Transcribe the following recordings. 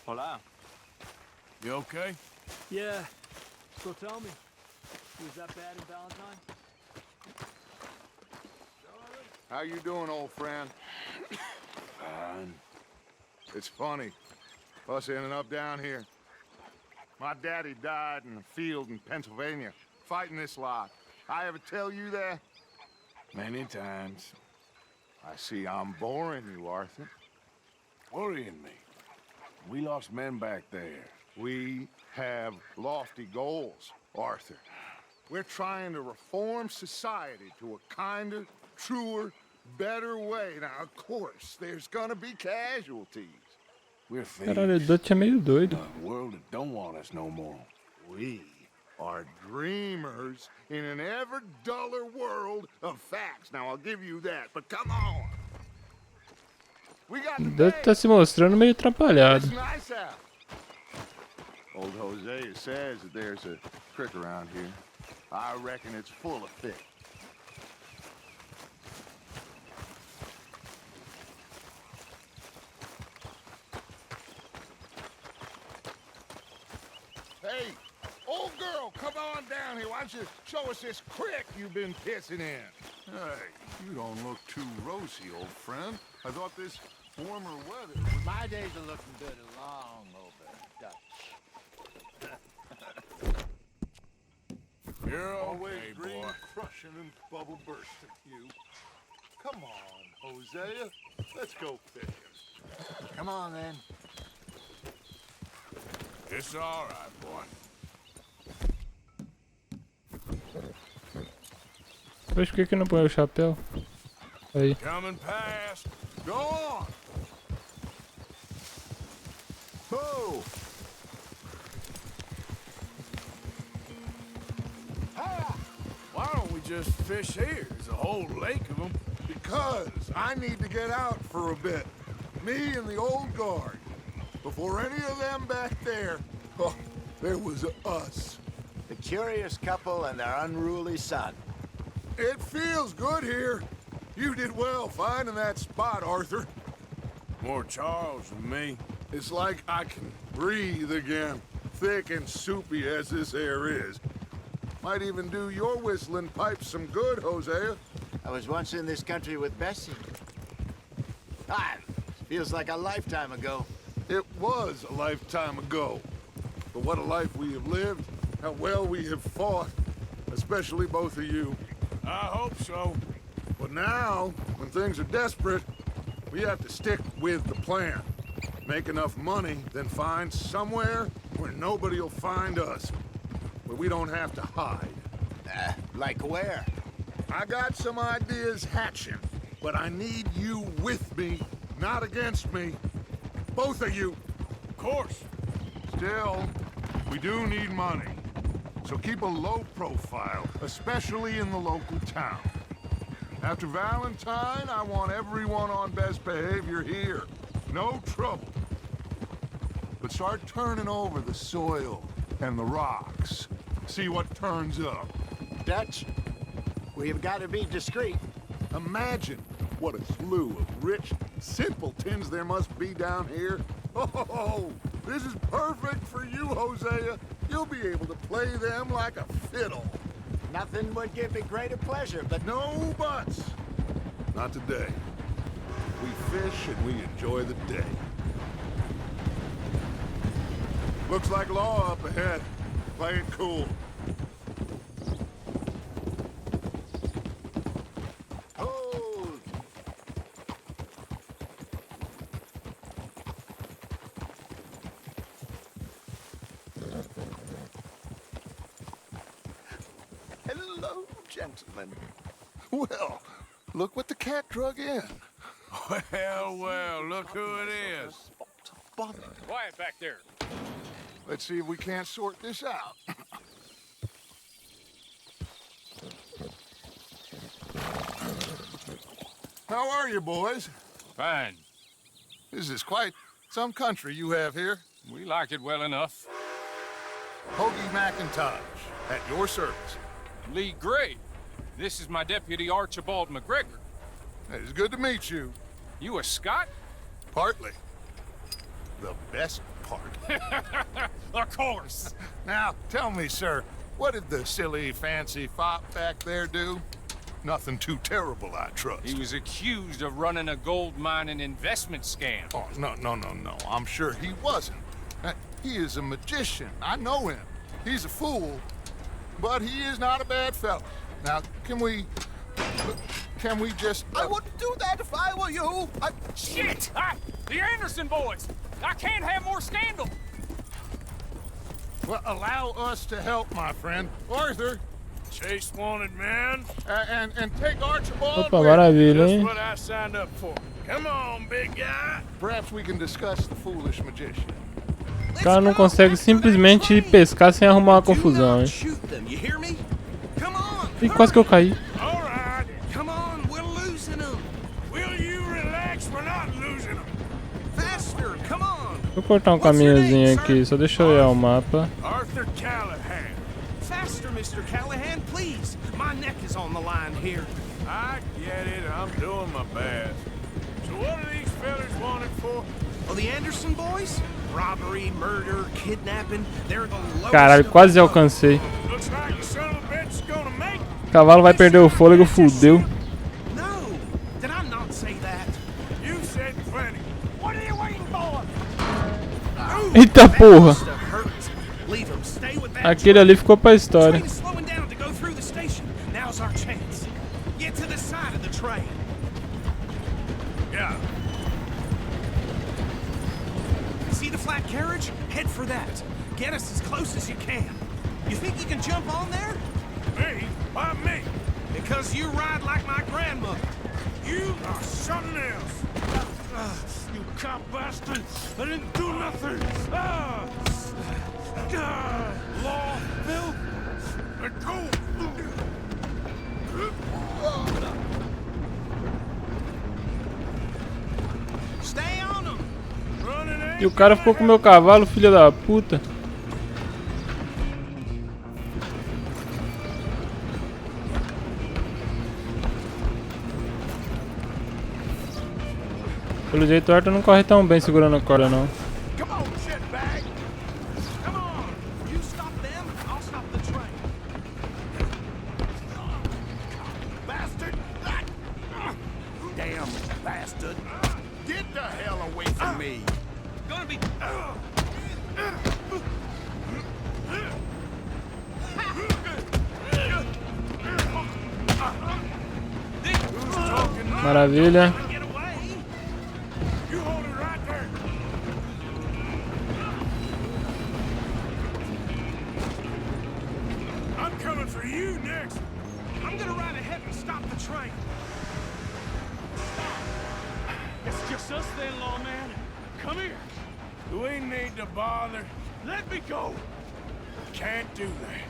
Hola. You okay? Yeah. So tell me, was that bad in Valentine? How you doing, old friend? Fine. It's funny, us ending up down here. My daddy died in a field in Pennsylvania, fighting this lot. I ever tell you that? Many times. I see I'm boring you, Arthur. Worrying me. We lost men back there. We have lofty goals, Arthur. We're trying to reform society to a kinder, truer, better way. Now, of course, there's gonna be casualties. We're Caralho, o thieves. Dutch é meio doido. A world that don't want us no more. We are dreamers in an ever duller world of facts. Now, I'll give you that, but come on. We got O the Dutch day. tá se mostrando meio atrapalhado. It's nice out. Old Hosea says that there's a creek around here. I reckon it's full of fish. Hey, old girl, come on down here. Why don't you show us this creek you've been pissing in? Hey, you don't look too rosy, old friend. I thought this warmer weather... My days are looking good and long over, Dutch. You're always okay, green boy. crushing and bubble bursting, you. Come on, Hosea. Let's go fishing. Come on, then. It's all right, boy. Pois por que não põe o chapéu? Aí. Coming past. Go on! Oh! Why don't we just fish here? There's a whole lake of them. Because I need to get out for a bit. Me and the old guard. Before any of them back there, oh, there was us. The curious couple and their unruly son. It feels good here. You did well finding that spot, Arthur. More Charles than me. It's like I can breathe again, thick and soupy as this air is. Might even do your whistling pipes some good, Hosea. I was once in this country with Bessie. Ah, feels like a lifetime ago. It was a lifetime ago. But what a life we have lived, how well we have fought, especially both of you. I hope so. But now, when things are desperate, we have to stick with the plan. Make enough money, then find somewhere where nobody will find us. Where we don't have to hide. Like where? I got some ideas hatching, but I need you with me, not against me. Both of you. Of course. Still, we do need money. So keep a low profile, especially in the local town. After Valentine, I want everyone on best behavior here. No trouble. But start turning over the soil and the rocks. See what turns up. Dutch, we've got to be discreet. Imagine what a slew of rich simpletons there must be down here. Oh, this is perfect for you, Hosea. You'll be able to play them like a fiddle. Nothing would give me greater pleasure, but No buts. Not today. We fish and we enjoy the day. Looks like law up ahead. Play it cool. hold. Hello, gentlemen. Well, look what the cat drug in. Well, well, look who it is. Quiet back there. Let's see if we can't sort this out. How are you, boys? Fine. This is quite some country you have here. We like it well enough. Hoagie McIntosh, at your service. Lee Gray. This is my deputy Archibald McGregor. It's good to meet you. You a Scot? Partly. the best part. Of course. Now, tell me, sir, what did the silly, fancy fop back there do? Nothing too terrible, I trust. He was accused of running a gold mining investment scam. Oh, no. I'm sure he wasn't. He is a magician. I know him. He's a fool, but he is not a bad fellow. Now, can we just... I wouldn't do that if I were you. Shit! The Anderson boys! I can't have more scandal! Well, allow us to help, my friend. Arthur, Chase wanted man. and take Archibald Opa, with maravilha, That's hein? what I signed up for. Come on, big guy. Perhaps we can discuss the foolish magician. O cara não consegue simplesmente ir pescar sem arrumar uma confusão, hein? Shoot them, you hear me? Come on. Ih, quase que eu caí. All right. Come on, we're losing them. Will you relax? We're not losing them. Faster, come on. Vou cortar um caminhozinho aqui, só deixa eu olhar o mapa. Arthur Callahan. Faster, Mr. Callahan, please. My neck is on the line here. I get it. I'm doing my best. So what are these fellas wanted for? Oh, the Anderson boys? Robbery, murder, kidnapping. They're the lowest. Caralho, of quase the low. alcancei. Looks like the son of a bitch is gonna make. O cavalo vai perder o fôlego, fudeu. No, did I not say that? You said plenty. What are you waiting for? Eita porra! Must have hurt. Leave 'em. Stay with that Aquele ali ficou pra história. train is slowing down to go through the station. Now's our chance. Get to the side of the train. Yeah. See the flat carriage? Head for that. Get us as close as you can. You think you can jump on there? Me? Why me? Because you ride like my grandmother. You are something else. You cop bastard! I didn't do nothing. Law, Bill. Let go. Stay on them. Running E o cara ficou com o meu cavalo, filho da puta. Pelo jeito o Arthur não corre tão bem segurando a corda não. Come on, shitbag. Come on. You stop them, I'll stop the train. Bastard. Damn bastard. Get the hell away from me. Gonna be. Who's talking now? Maravilha. Get away. You hold it right there. I'm coming for you next. I'm gonna ride ahead and stop the train. It's just us then, lawman. Come here. Do we need to bother? Let me go. Can't do that.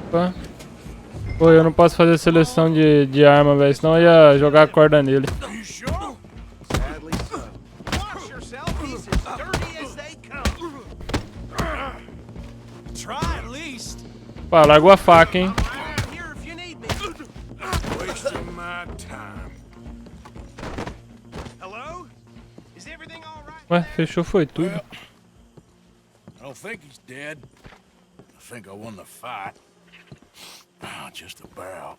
Opa. Pô, eu não posso fazer seleção de arma, velho, senão eu ia jogar a corda nele. Are you sure? Sadly so. Watch yourself. He's as dirty as they come. Try at least. Pá, largou a faca, hein. I'm here if you need me. Wasting my time. Hello? Is everything all right? Ué, fechou, foi tudo. Well, I don't think he's dead. I think I won the fight. Just about.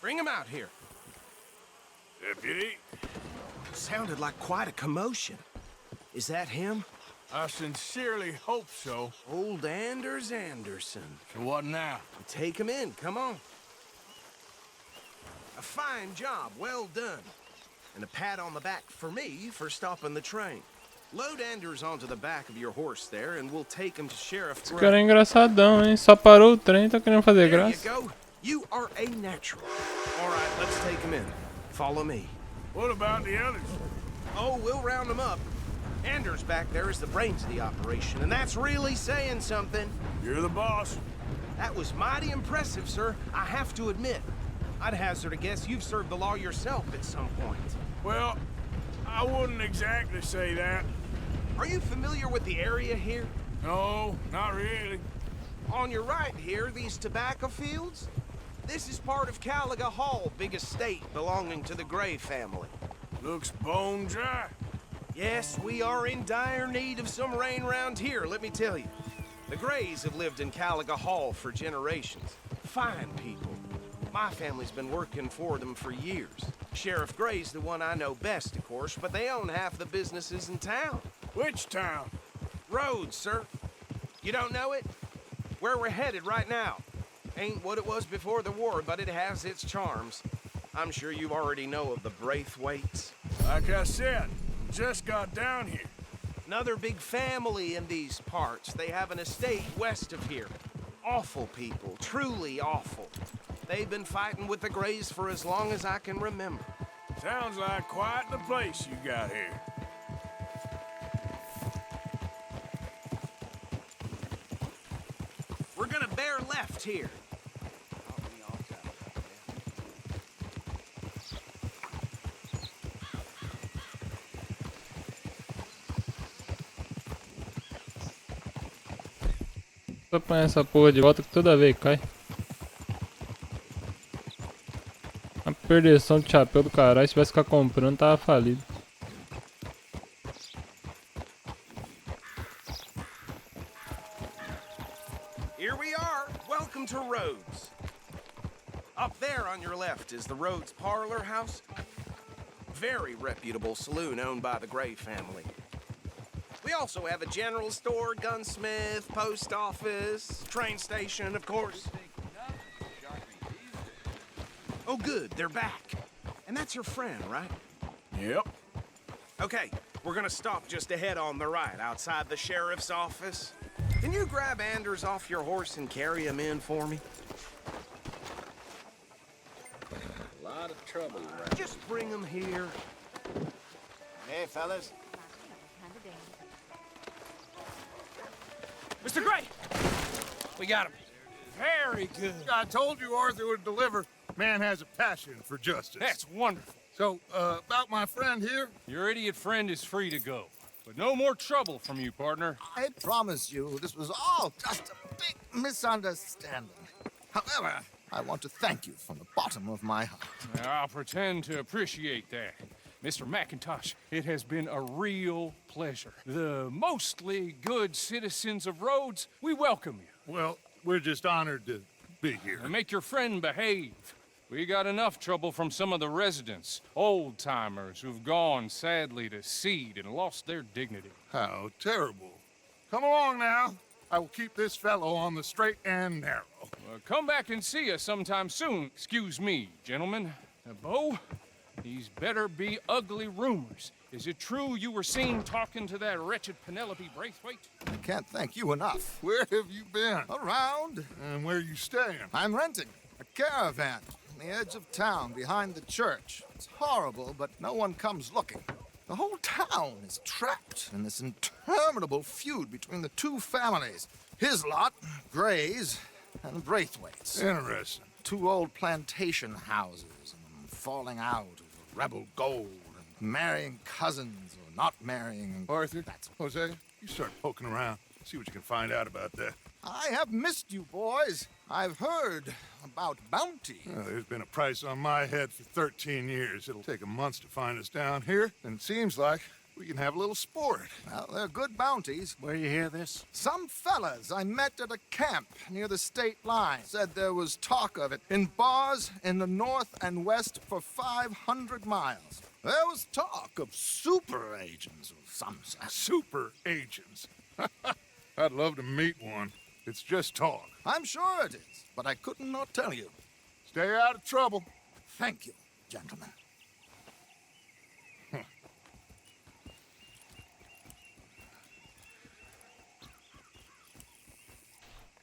Bring him out here. Deputy, Sounded like quite a commotion. Is that him? I sincerely hope so. Old Anders Anderson. So what now? Take him in, come on. A fine job, well done. And a pat on the back for me for stopping the train. Load Anders onto the back of your horse there and we'll take him to Sheriff Esse cara é Grant. engraçadão, hein. Só parou o trem, tá querendo fazer There you graça. go. You are a natural. All right, let's take him in. Follow me. What about the others? Oh, we'll round them up. Anders back there is the brains of the operation, and that's really saying something. You're the boss. That was mighty impressive, sir. I have to admit. I'd hazard a guess you've served the law yourself at some point. Well, I wouldn't exactly say that. Are you familiar with the area here? No, not really. On your right here, these tobacco fields? This is part of Caliga Hall, big estate belonging to the Gray family. Looks bone dry. Yes, we are in dire need of some rain round here, let me tell you. The Grays have lived in Caliga Hall for generations. Fine people. My family's been working for them for years. Sheriff Gray's the one I know best, of course, but they own half the businesses in town. Which town? Rhodes, sir. You don't know it? Where we're headed right now. Ain't what it was before the war, but it has its charms. I'm sure you already know of the Braithwaites. Like I said, just got down here. Another big family in these parts. They have an estate west of here. Awful people, truly awful. They've been fighting with the Grays for as long as I can remember. Sounds like quite the place you got here. We're gonna bear left here. Só põe essa porra de volta que toda vez cai. A perdição de chapéu do caralho, se tivesse que ficar comprando, tava falido. Here we are. Welcome to Rhodes. Up there on your left is the Rhodes Parlor House. Very reputable saloon owned by the Gray family. We also have a general store, gunsmith, post office, train station, of course. Oh, good, they're back. And that's your friend, right? Yep. Okay, we're gonna stop just ahead on the right, outside the sheriff's office. Can you grab Anders off your horse and carry him in for me? A lot of trouble, right? Just bring him here. Hey, fellas. Mr. Gray! We got him. Very good. I told you Arthur would deliver. Man has a passion for justice. That's wonderful. So, about my friend here? Your idiot friend is free to go. But no more trouble from you, partner. I promise you, this was all just a big misunderstanding. However, I want to thank you from the bottom of my heart. I'll pretend to appreciate that. Mr. McIntosh, it has been a real pleasure. The mostly good citizens of Rhodes, we welcome you. Well, we're just honored to be here. And make your friend behave. We got enough trouble from some of the residents, old-timers who've gone, sadly, to seed and lost their dignity. How terrible. Come along now. I will keep this fellow on the straight and narrow. Come back and see us sometime soon. Excuse me, gentlemen. Bo, these better be ugly rumors. Is it true you were seen talking to that wretched Penelope Braithwaite? I can't thank you enough. Where have you been? Around. And where are you staying? I'm renting a caravan on the edge of town behind the church. It's horrible, but no one comes looking. The whole town is trapped in this interminable feud between the two families. His lot, Gray's, and Braithwaite's. Interesting. Two old plantation houses, and falling out over rebel gold, and marrying cousins or not marrying. Arthur, That's Jose, you start poking around. See what you can find out about that. I have missed you, boys. I've heard about bounty. Well, there's been a price on my head for 13 years. It'll take 'em months to find us down here, and it seems like we can have a little sport. Well, they're good bounties. Where you hear this? Some fellas I met at a camp near the state line said there was talk of it in bars in the north and west for 500 miles. There was talk of super agents of some sort. Super agents. I'd love to meet one. It's just talk. I'm sure it is, but I couldn't not tell you. Stay out of trouble. Thank you, gentlemen.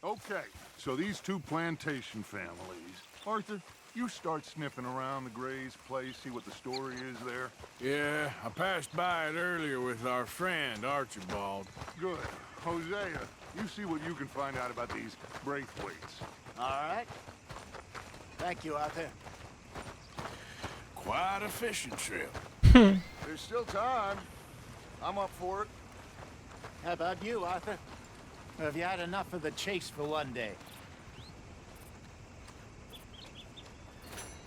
Okay, so these two plantation families. Arthur, you start sniffing around the Gray's place, see what the story is there. Yeah, I passed by it earlier with our friend, Archibald. Good. Hosea, you see what you can find out about these Braithwaites. All right. Thank you, Arthur. Quite a fishing trip. There's still time. I'm up for it. How about you, Arthur? Or have you had enough of the chase for one day?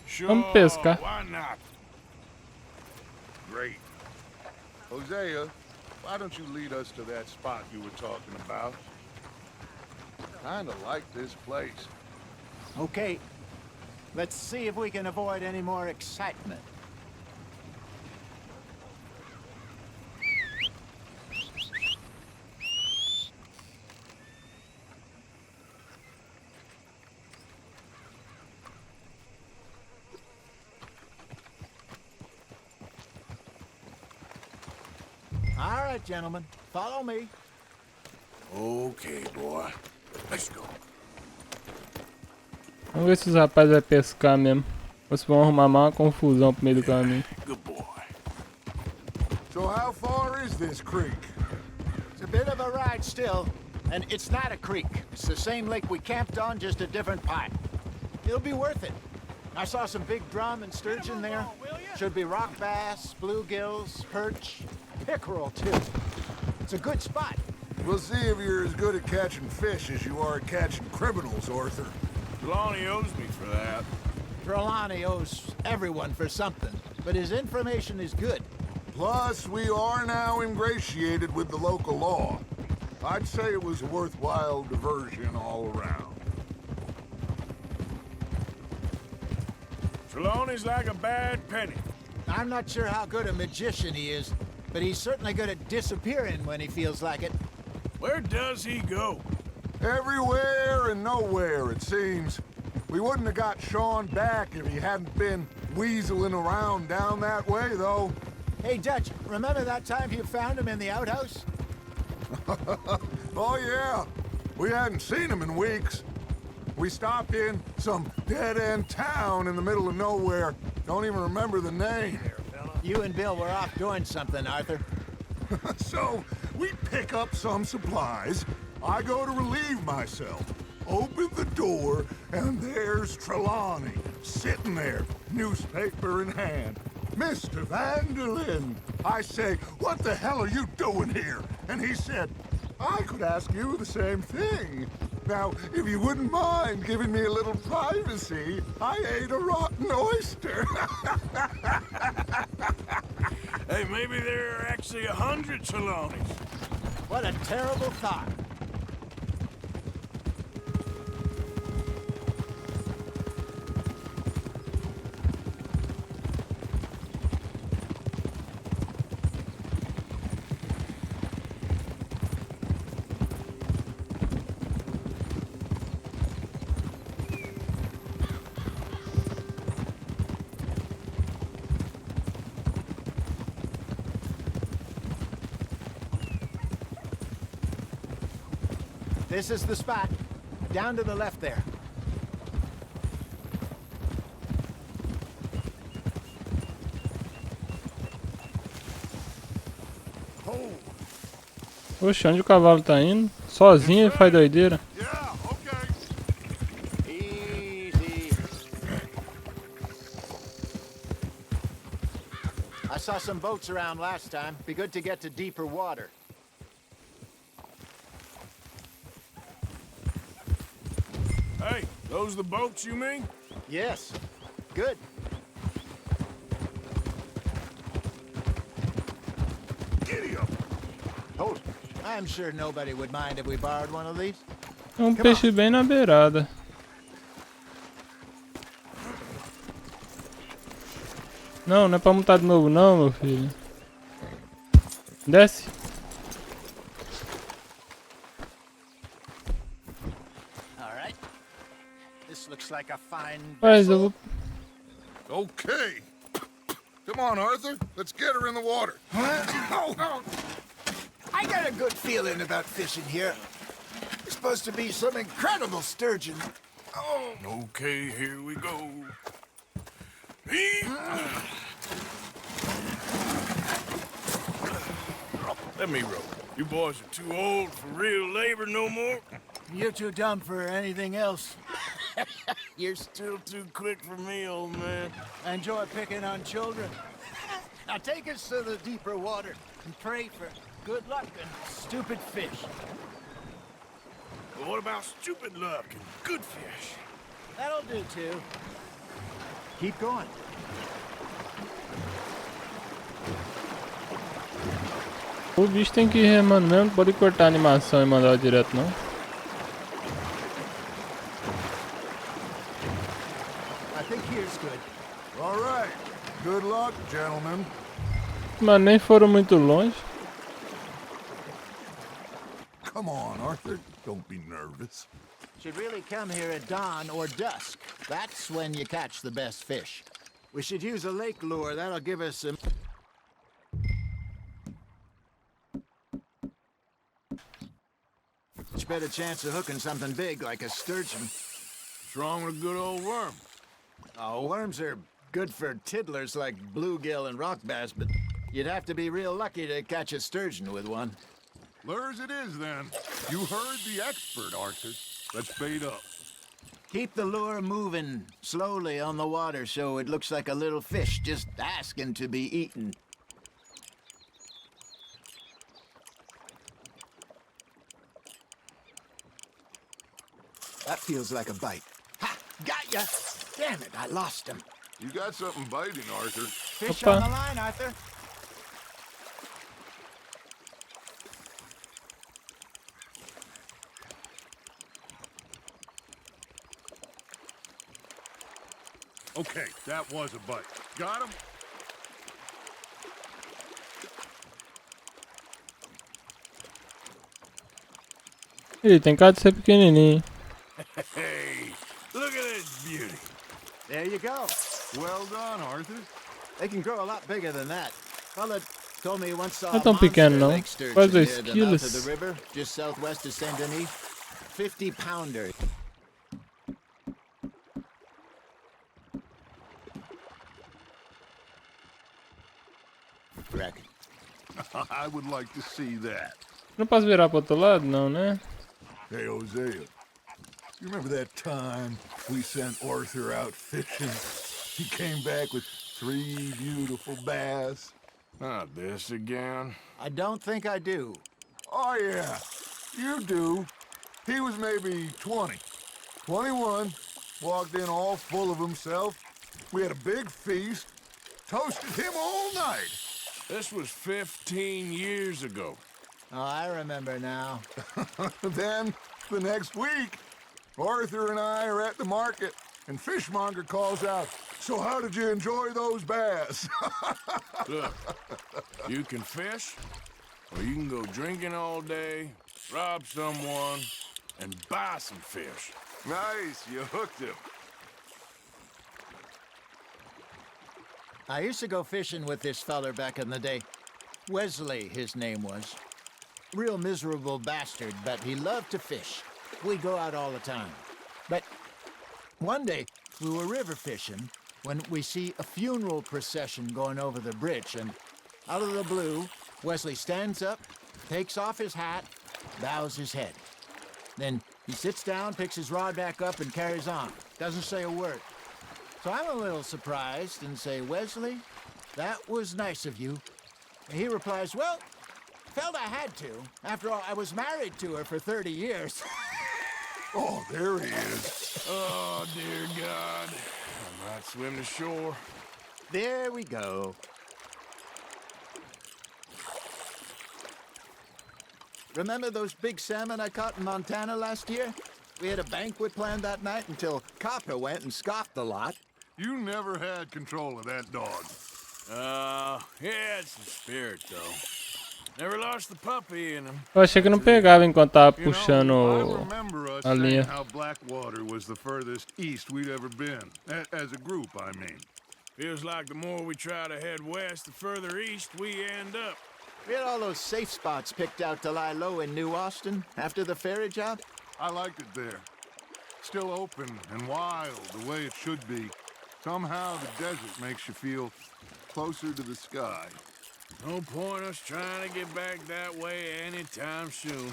Sure, Vamos pescar. why not? Great. Hosea, why don't you lead us to that spot you were talking about? Kinda like this place. Okay. Let's see if we can avoid any more excitement. All right, gentlemen. Follow me. Okay, boy. Let's go. Vamos ver se os rapazes vão pescar mesmo. Ou se vão arrumar uma confusão pro meio do caminho. Good boy. So how far is this creek? It's a bit of a ride still, and it's not a creek. It's the same lake we camped on, just a different part. It'll be worth it. I saw some big drum and sturgeon there. Should be rock bass, bluegills, perch, pickerel too. It's a good spot. We'll see if you're as good at catching fish as you are at catching criminals, Arthur. Trelawney owes me for that. Trelawney owes everyone for something, but his information is good. Plus, we are now ingratiated with the local law. I'd say it was a worthwhile diversion all around. Trelawney's like a bad penny. I'm not sure how good a magician he is, but he's certainly good at disappearing when he feels like it. Where does he go? Everywhere and nowhere, it seems. We wouldn't have got Sean back if he hadn't been weaseling around down that way, though. Hey, Dutch, remember that time you found him in the outhouse? Oh, yeah. We hadn't seen him in weeks. We stopped in some dead-end town in the middle of nowhere. Don't even remember the name. You and Bill were off doing something, Arthur. So, we pick up some supplies. I go to relieve myself. Open the door, and there's Trelawney, sitting there, newspaper in hand. Mr. Vanderlyn. I say, what the hell are you doing here? And he said, I could ask you the same thing. Now, if you wouldn't mind giving me a little privacy, I ate a rotten oyster. Hey, maybe there are actually 100 Trelawneys. What a terrible thought. This is the spot. Down to the left there. Oxe, onde o cavalo tá indo? Sozinho ele faz doideira. Yeah, okay. Easy. I saw some boats around last time. Be good to get to deeper water. Hey, those the boats you mean? Yes. Good. Giddy up. Hold. I'm sure nobody would mind if we borrowed one of these. É um peixe bem na beirada. Não, não é pra montar de novo não, meu filho. Desce. All right. This looks like a fine Mas eu vou... Okay. Come on, Arthur. Let's get her in the water. I got a good feeling about fishing here. There's supposed to be some incredible sturgeon. Oh. Okay, here we go. Let me row. You boys are too old for real labor no more. You're too dumb for anything else. You're still too quick for me, old man. I enjoy picking on children. Now take us to the deeper water and pray for good luck and stupid fish. Well, what about stupid luck and good fish? That'll do, too. Keep going. O bicho tem que ir remando mesmo, pode cortar a animação e mandar ela direto não. I think here's good. All right. Good luck, gentlemen. Mas nem foram muito longe. Come on, Arthur. Don't be nervous. Should really come here at dawn or dusk. That's when you catch the best fish. We should use a lake lure. That'll give us a much better chance of hooking something big like a sturgeon. What's wrong with a good old worm? Oh, worms are good for tiddlers like bluegill and rock bass, but you'd have to be real lucky to catch a sturgeon with one. Lures it is, then. You heard the expert, Arthur. Let's bait up. Keep the lure moving slowly on the water so it looks like a little fish just asking to be eaten. That feels like a bite. Ha! Got ya! Damn it, I lost him. You got something biting, Arthur. Fish Opa. on the line, Arthur. Okay, that was a bite. Got him? Ih, tem cara de ser pequenininho. Hey, look at this beauty. There you go. Well done, Arthur. They can grow a lot bigger than that. Fella told me he once saw Não é a tão pequeno, monster não. lake sturgeon Quase near 2 the mouth of quilos. the river, just southwest of Saint Denis. 50-pounder. Reckon. I would like to see that. Não posso virar pro outro lado, não, né? Hey, Hosea. You remember that time we sent Arthur out fishing? He came back with 3 beautiful bass. Not this again. I don't think I do. Oh, yeah. You do. He was maybe 20. 21. Walked in all full of himself. We had a big feast. Toasted him all night. This was 15 years ago. Oh, I remember now. Then, the next week, Arthur and I are at the market, and Fishmonger calls out, "So how did you enjoy those bass?" Look, you can fish, or you can go drinking all day, rob someone, and buy some fish. Nice, you hooked him. I used to go fishing with this feller back in the day. Wesley, his name was. Real miserable bastard, but he loved to fish. We'd go out all the time. But one day, we were river fishing when we see a funeral procession going over the bridge, and out of the blue, Wesley stands up, takes off his hat, bows his head. Then he sits down, picks his rod back up, and carries on. Doesn't say a word. So I'm a little surprised and say, "Wesley, that was nice of you." And he replies, "Well, felt I had to. After all, I was married to her for 30 years. Oh, there he is. Oh, dear God. I might swim to shore. There we go. Remember those big salmon I caught in Montana last year? We had a banquet planned that night until Copper went and scoffed the lot. You never had control of that dog. He had some spirit, though. Never lost the puppy in him. Eu achei que não pegava enquanto tava You know, puxando I remember us a linha. saying how Blackwater was the furthest east we'd ever been. As a group, I mean. Feels like the more we try to head west, the further east we end up. We had all those safe spots picked out to lie low in New Austin after the ferry job. I liked it there. Still open and wild, the way it should be. Somehow the desert makes you feel closer to the sky. No point us trying to get back that way anytime soon.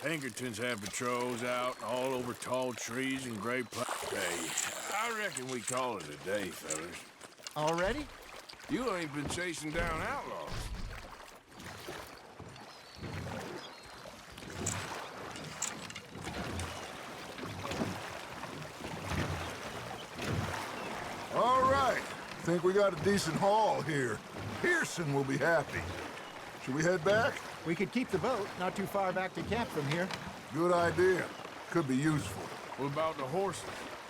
Pinkertons have patrols out all over tall trees and great Hey, I reckon we call it a day, fellas. Already? You ain't been chasing down outlaws. All right. Think we got a decent haul here. Pearson will be happy. Should we head back? We could keep the boat not too far back to camp from here. Good idea. Could be useful. What about the horses?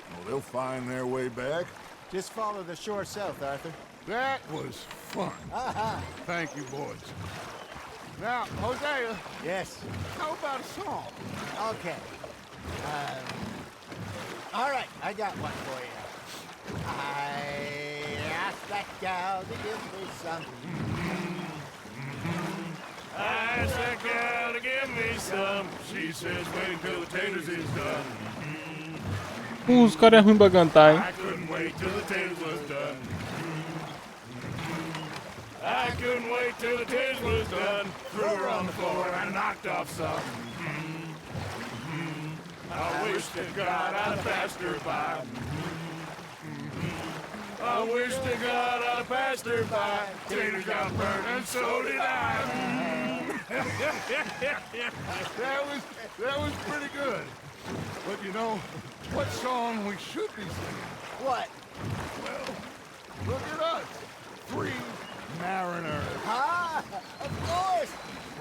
Well, they'll find their way back. Just follow the shore south, Arthur. That was fun. Thank you, boys. Now, Hosea, Yes. how about a song? Okay. All right, I got one for you. I asked that gal to give me some. I asked that gal to give me some. She says wait until the taters is done. Os caras é ruim pra cantar, hein? I couldn't wait till the taters was done. I couldn't wait till the taters was done. Threw her on the floor and knocked off some. I wish to God I'd have passed her by. I wish to God I'd have passed her by. Taters got burned and so did I. That was pretty good. But you know, what song we should be singing? What? Well, look at us. 3 mariners. Ah, of course.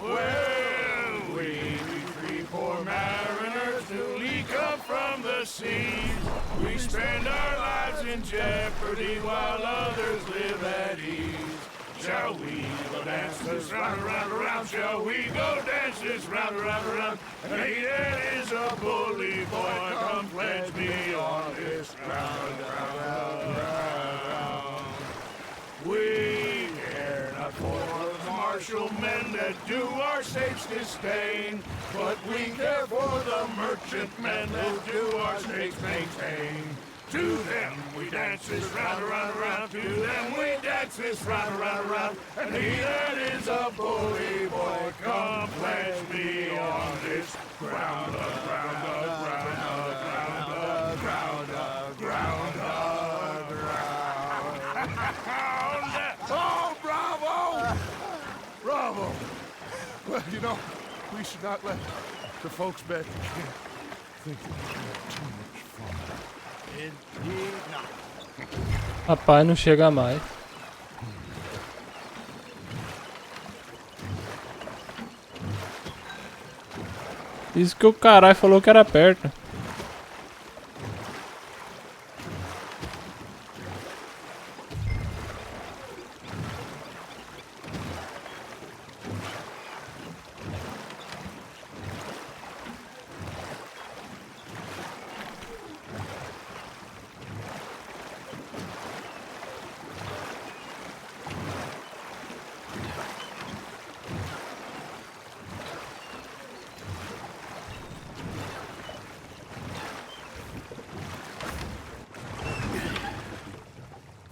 Well, we three poor mariners newly come from the seas. We spend our lives in jeopardy while others live at ease. Shall we go dance this round, around, around? Shall we go dance this round, around, around? And he that is a bully boy, come pledge me on this ground, ground, ground. We care not for the martial men that do our sakes disdain, but we care for the merchant men that do our sakes maintain. To them we dance this round, around, around. To them we dance this round, around, around. And he that is a bully boy, come pledge me on this ground, ground, ground, ground, ground, ground, ground. Oh, bravo! Bravo! Well, you know, we should not let the folks back at camp think that we had too much fun. Indeed not. Rapaz, não chega mais. Isso que o caralho falou que era perto.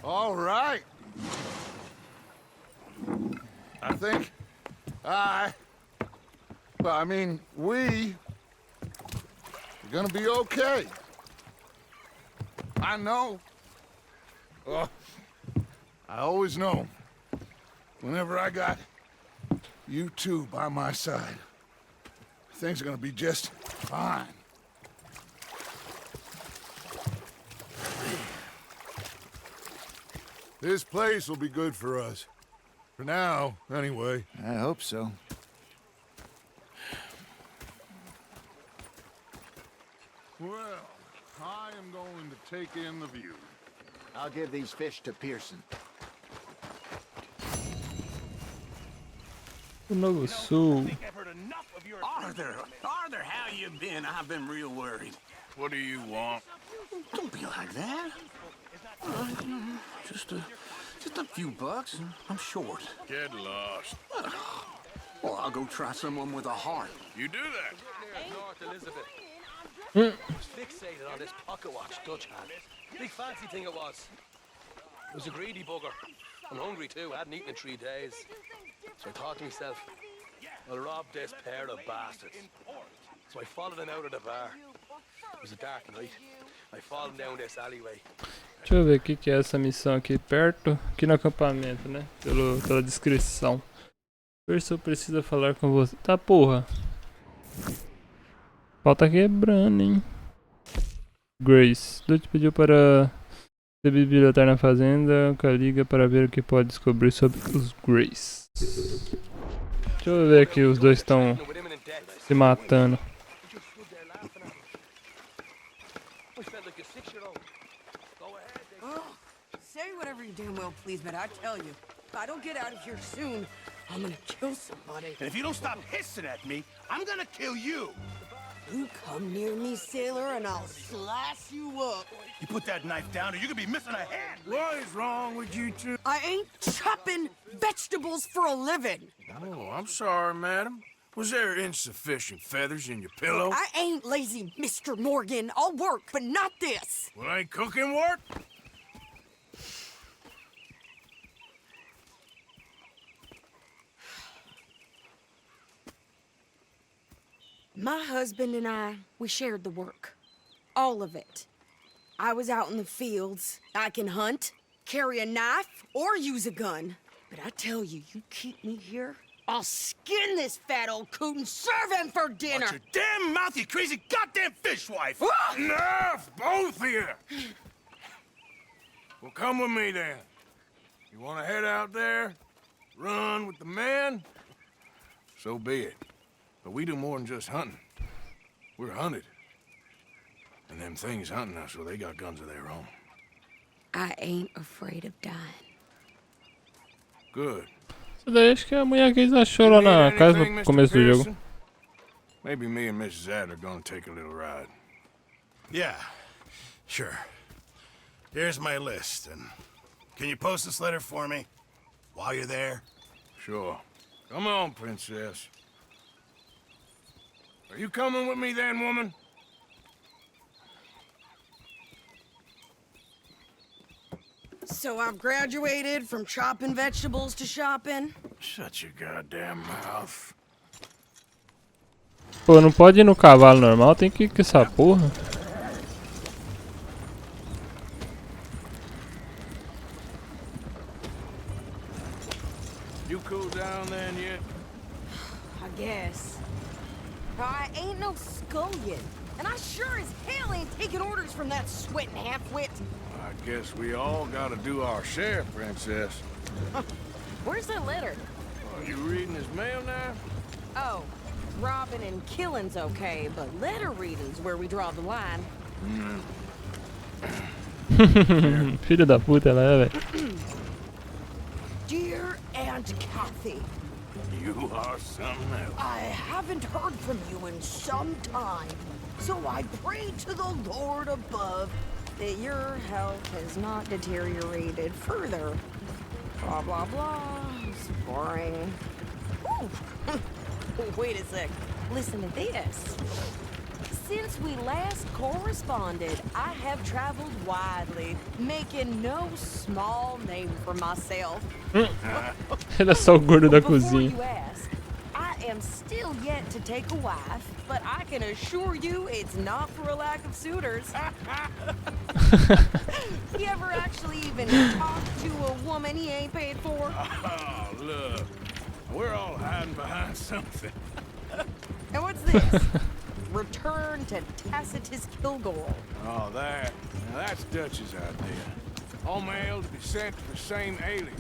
All right. I think we're gonna be okay. I know. Oh, I always know. Whenever I got you two by my side, things are gonna be just fine. This place will be good for us. For now, anyway. I hope so. Well, I am going to take in the view. I'll give these fish to Pearson. O Novo Sul. Arthur, how you been? I've been real worried. What do you want? Don't be like that. Just a few bucks, and I'm short. Get lost. Well, I'll go try someone with a heart. You do that. North Elizabeth. Was fixated on this pocket watch Dutch had. Big fancy thing it was. It was a greedy bugger. I'm hungry too. I hadn't eaten in 3 days. So I thought to myself, I'll rob this pair of bastards. So I followed them out of the bar. It was a dark night. I followed them down this alleyway. Deixa eu ver o que é essa missão aqui perto. Aqui no acampamento, né? Pela descrição. Ver se eu preciso falar com você. Tá, porra. Pau tá quebrando, hein? Grace. Dude pediu para ser biblioteca na fazenda. Liga para ver o que pode descobrir sobre os Grace. Deixa eu ver aqui, os dois estão se matando. Say whatever you damn well please, but I tell you, if I don't get out of here soon, I'm gonna kill somebody. And if you don't stop hissing at me, I'm gonna kill you. You come near me, sailor, and I'll slice you up. You put that knife down or you could be missing a hand. What is wrong with you two? I ain't chopping vegetables for a living. Oh, I'm sorry, madam. Was there insufficient feathers in your pillow? I ain't lazy, Mr. Morgan. I'll work, but not this. Well, ain't cooking work? My husband and I, we shared the work. All of it. I was out in the fields. I can hunt, carry a knife, or use a gun. But I tell you, you keep me here, I'll skin this fat old coot and serve him for dinner. Watch your damn mouth, you crazy goddamn fishwife. Enough, both of you. Well, come with me then. You want to head out there, run with the men? So be it. But we do more than just hunting. We're hunted. And them things hunting us, well, they got guns of their own. I ain't afraid of dying. Good. Isso daí acho que é a mulher que eles achou lá na casa no começo do jogo. Maybe me and Mrs. Adler gonna take a little ride. Yeah, sure. Here's my list, and can you post this letter for me while you're there? Sure. Come on, princess. Are you coming with me then, woman? So I've graduated from chopping vegetables to shopping. Shut your goddamn mouth. Pô, não pode ir no cavalo normal, tem que ir com essa porra. You cool down then yet? I guess. I ain't no scullion, and I sure as hell ain't taking orders from that sweating half-wit. I guess we all gotta do our share, princess. Where's that letter? Are you reading his mail now? Oh, robbing and killing's okay, but letter reading's where we draw the line. Filho da puta, ela é, velho. Dear Aunt Kathy, You are something else. I haven't heard from you in some time, so I pray to the Lord above that your health has not deteriorated further. Blah, blah, blah. It's boring. Ooh. Wait a sec. Listen to this. Since we last corresponded, I have traveled widely, making no small name for myself. Ele é só o gordo da Before cozinha. you ask, I am still yet to take a wife, but I can assure you it's not for a lack of suitors. You ever actually even talk to a woman he ain't paid for? Oh, look. We're all hiding behind something. And what's this? Return to Tacitus Kilgore. Oh, that. Now, that's Dutch's idea. All mail to be sent to the same alias.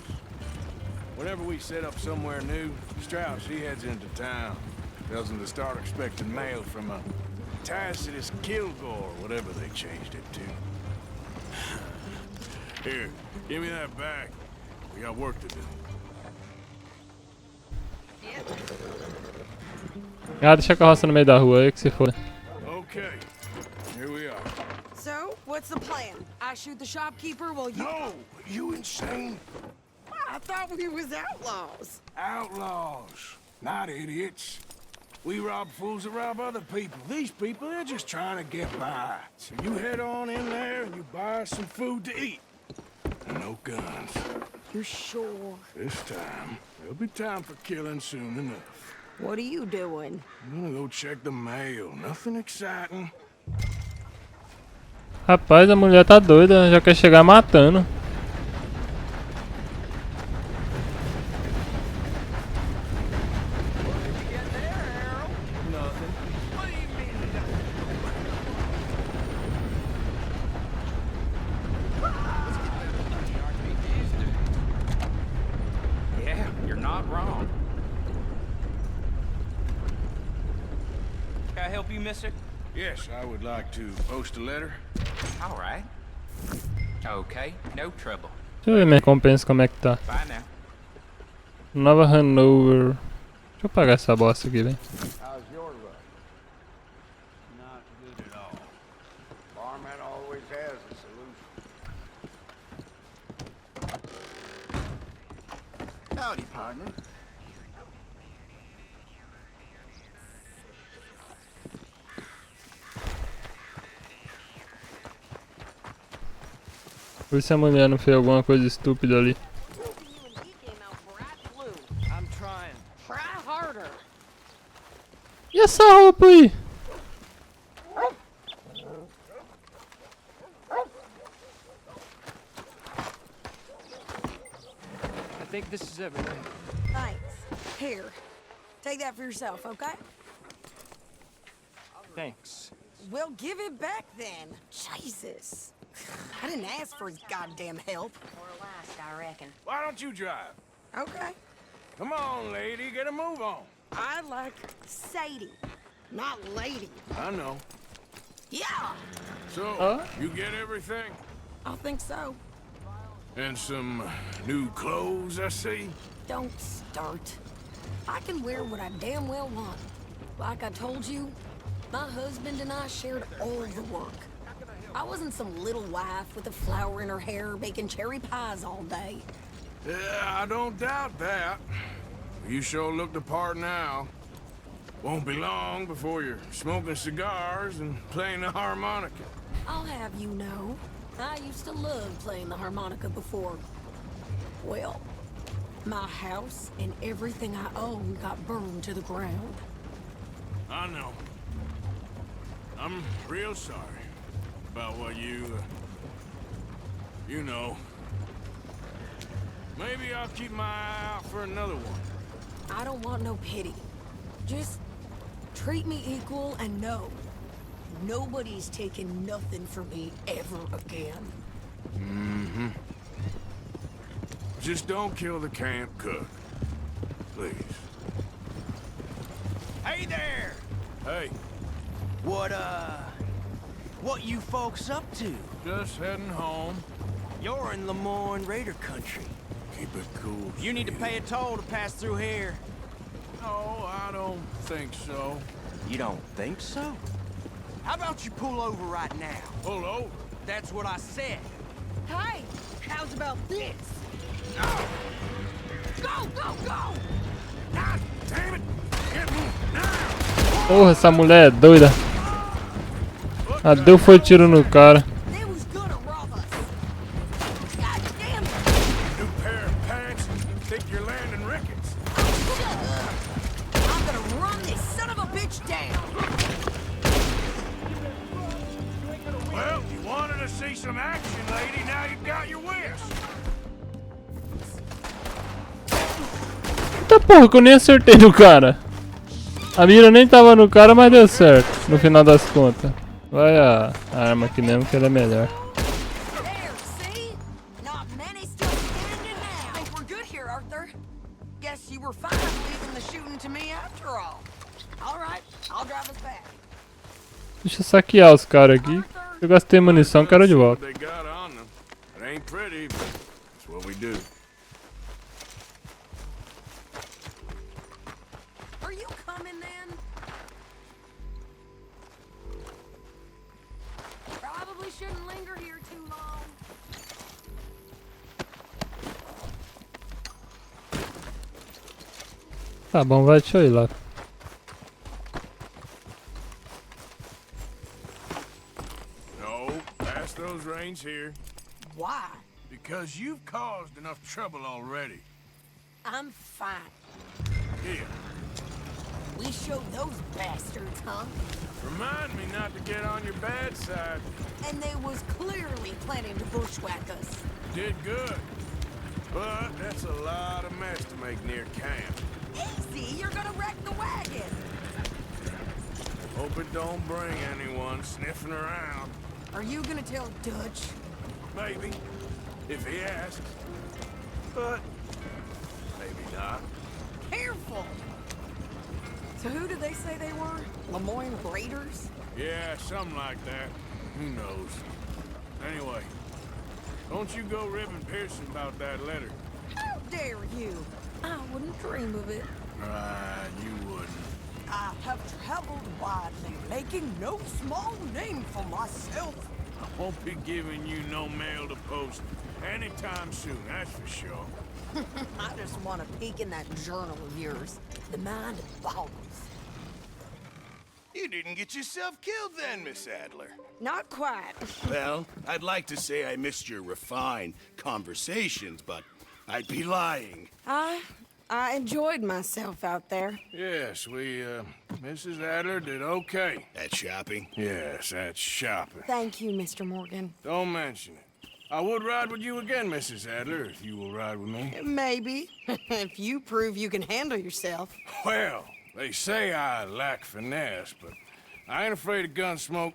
Whenever we set up somewhere new, Strauss, he heads into town. Tells them to start expecting mail from a Tacitus Kilgore, whatever they changed it to. Here, give me that back. We got work to do. Ah, deixa a carroça no meio da rua aí que se for. Okay, here we are. So, what's the plan? I shoot the shopkeeper while you... No! You insane? I thought we was outlaws. Outlaws, not idiots. We rob fools that rob other people. These people, they're just trying to get by. So you head on in there and you buy us some food to eat. And no guns. You're sure? This time, there'll be time for killing soon enough. What are you doing? I'm gonna go check the mail. Nothing exciting. Rapaz, a mulher tá doida, já quer chegar matando. Yeah, you're not wrong. Can I help you, mister? Yes, I would like to post a letter. All right. Okay, no trouble. Deixa eu ver minha recompensa como é que tá. Bye now. Nova Hanover. Deixa eu pagar essa bosta aqui, velho. How's your run? Not good at all. Barman always has a solution. Howdy, partner. Vê se a mulher não fez alguma coisa estúpida ali. I'm trying. Try harder. E essa roupa aí? I think this is everything. Thanks. Here, take that for yourself, okay? Thanks. Well, give it back then. Jesus. I didn't ask for his goddamn help. Or last, I reckon. Why don't you drive? Okay. Come on, lady, get a move on. I like Sadie, not lady. I know. Yeah, So, you get everything? I think so. And some new clothes, I see? Don't start. I can wear what I damn well want. Like I told you, my husband and I shared all the work. I wasn't some little wife with a flower in her hair baking cherry pies all day. Yeah, I don't doubt that. You sure look the part now. Won't be long before you're smoking cigars and playing the harmonica. I'll have you know, I used to love playing the harmonica before. Well, my house and everything I own got burned to the ground. I know. I'm real sorry about what you know. Maybe I'll keep my eye out for another one. I don't want no pity. Just treat me equal and know nobody's taking nothing from me ever again. Mm-hmm. Just don't kill the camp cook. Please. Hey there! Hey, What you folks up to? just heading home. You're in Lemoyne Raider country. Keep it cool. You need to pay a toll to pass through here. No, I don't think so. You don't think so? How about you pull over right now? Pull over. That's what I said. Hey, how's about this? Go, go, go! God damn it! Get me now! Porra, essa mulher é doida. Ah, deu foi tiro no cara. They was gonna rob us. God damn it! New pair of pants. Think you're landing rickets. I'm gonna run this son of a bitch down. Well, you wanted to see some action, lady. Now you've got your wish. Eita porra, que eu nem acertei no cara. A mira nem tava no cara, mas deu certo, no final das contas. Vai a arma aqui mesmo, que ela é melhor. There, see? Not many still standing now. Think we're good here, Arthur. Guess you were fine leaving the shooting to me after all. All right, I'll drive us back. Deixa eu saquear os caras aqui. Eu gastei munição, quero de volta. They got on them. It ain't pretty, but it's what we do. Are you coming then? Probably shouldn't linger here too long. Tá bom, vai, deixa eu ir lá. No, pass those reins here. Why? Because you've caused enough trouble already. I'm fine. Here. We really showed those bastards, huh? Remind me not to get on your bad side. And they was clearly planning to bushwhack us. Did good. But that's a lot of mess to make near camp. Easy, you're gonna wreck the wagon. Hope it don't bring anyone sniffing around. Are you gonna tell Dutch? Maybe, if he asks. But maybe not. Careful! So who did they say they were? Lemoyne Raiders? Yeah, something like that. Who knows? Anyway, don't you go ribbing Pearson about that letter. How dare you? I wouldn't dream of it. Right, you wouldn't. I have traveled widely, making no small name for myself. I won't be giving you no mail to post anytime soon, that's for sure. I just want to peek in that journal of yours. The mind boggles. You didn't get yourself killed then, Miss Adler. Not quite. Well, I'd like to say I missed your refined conversations, but I'd be lying. I enjoyed myself out there. Yes, Mrs. Adler did okay. At shopping? Yes, that's shopping. Thank you, Mr. Morgan. Don't mention it. I would ride with you again, Mrs. Adler, if you will ride with me. Maybe. If you prove you can handle yourself. Well, they say I lack finesse, but I ain't afraid of gun smoke.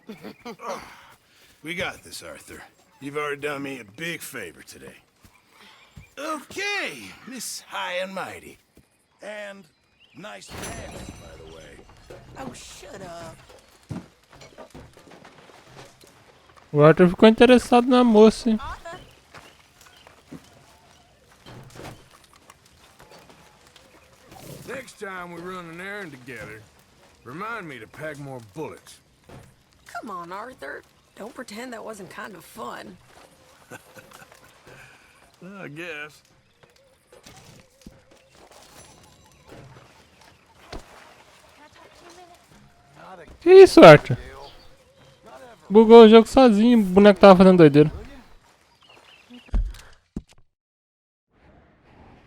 We got this, Arthur. You've already done me a big favor today. Okay, Miss High and Mighty. And nice pants, by the way. Oh, shut up. O Arthur ficou interessado na moça, hein? Arthur? Next time we run an errand together, remind me to pack more bullets. Come on, Arthur. Don't pretend that wasn't kind of fun. I guess. Que isso, Arthur? Bugou o jogo sozinho, o boneco tava fazendo doideira.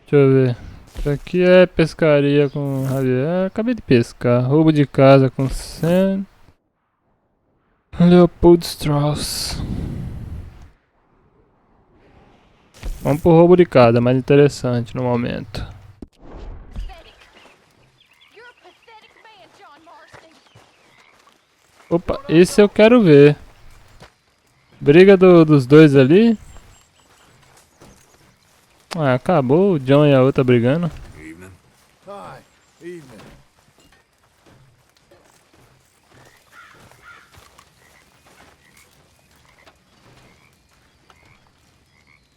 Deixa eu ver. Isso aqui é pescaria com Javier. Acabei de pescar. Roubo de casa com Sam. Leopold Strauss. Vamos pro roubo de casa, mais interessante no momento. Opa, esse eu quero ver. Briga dos dois ali. Ah, acabou. O John e a outra brigando. Hi. Evening.